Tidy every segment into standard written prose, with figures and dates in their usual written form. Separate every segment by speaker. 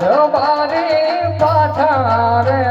Speaker 1: રબારી પાછા રે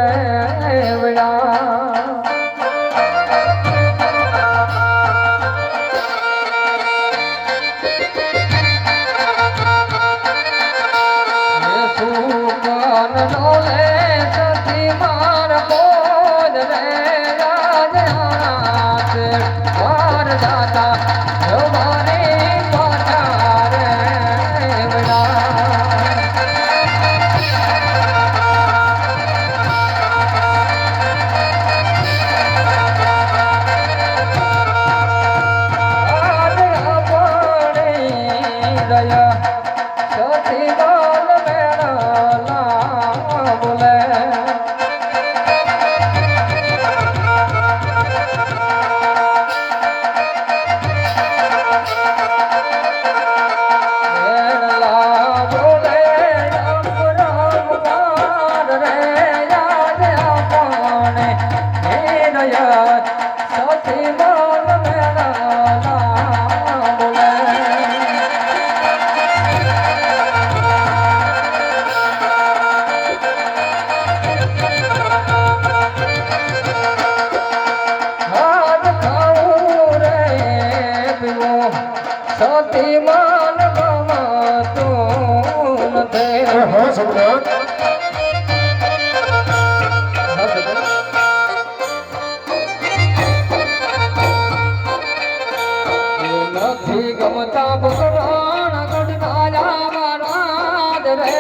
Speaker 1: નથી ગમતા પુરાણ ગઢ રાજ રે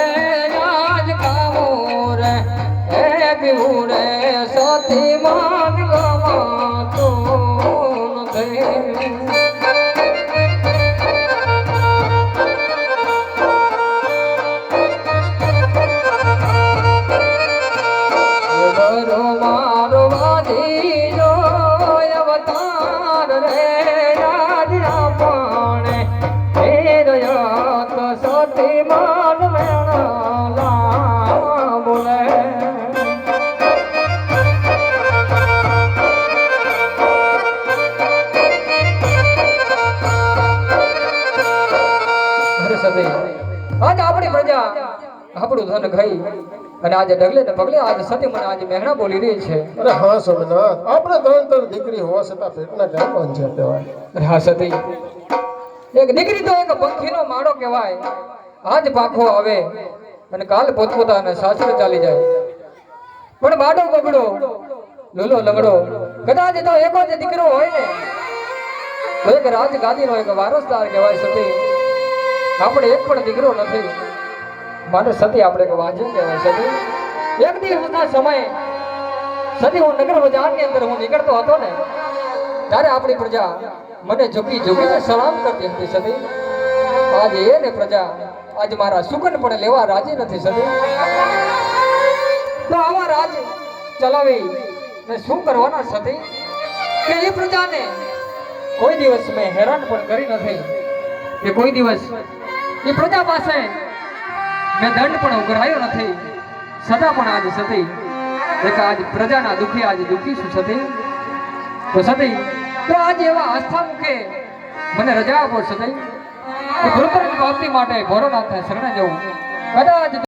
Speaker 1: રાજ કામો રે હે પીવું રે સતી માન ગમાતો નથી આજ આપણી પ્રજા આપણું ધન ખાઈ અને આજે ડગલે ને પગલે આજે સતી મને આજે મહેણા બોલી રહી છે.
Speaker 2: અરે હા સોમનાથ, આપણે ત્રણ દીકરી હોવા છતાં પેટના કામ છે કહેવાય.
Speaker 1: અરે હા સતી, એક દીકરી તો એક પંખીનો માળો કહેવાય. આજ પાખો આવે અને કાલ પોતપોતાના સાસરે ચાલી જાય, પણ બાડો બગડો લોલો લંગડો કદાચ તો એકો જ દીકરો હોય ને તો એક રાજગાદીનો એક વારસદાર કહેવાય. સતી આપણે એક પણ દીકરો નથી, માટે સતી આપણે એક વાંજ્યું કહેવાય. સતી એક દિવસના સમયે સતી હું નગર બજારની અંદર હું નીકળતો હતો ને ત્યારે આપણી પ્રજા મને ઝૂકી ઝૂકીને સલામ કરતી હતી. સતી આજે એ ને પ્રજા આજે મારા સુગન પણ લેવા રાજી નથી. સતી તો આવા રાજ ચલાવી ને શું કરવાના સતી કે એ પ્રજાને કોઈ દિવસ મેં હેરાન પણ કરી નથી કે કોઈ દિવસ એ પ્રજા પાસે મેં દંડ પણ ઉઘરાયો નથી. છતાં પણ આજ સતી એક આજ પ્રજાના દુઃખી આજે દુઃખી છું. સતી તો સતી તો આજે એવા આસ્થા મુખે મને રજા આપો. સતી ગુરુકુળ પ્રાપ્તિ માટે ભોળાનાથને શરણે જવું કદાચ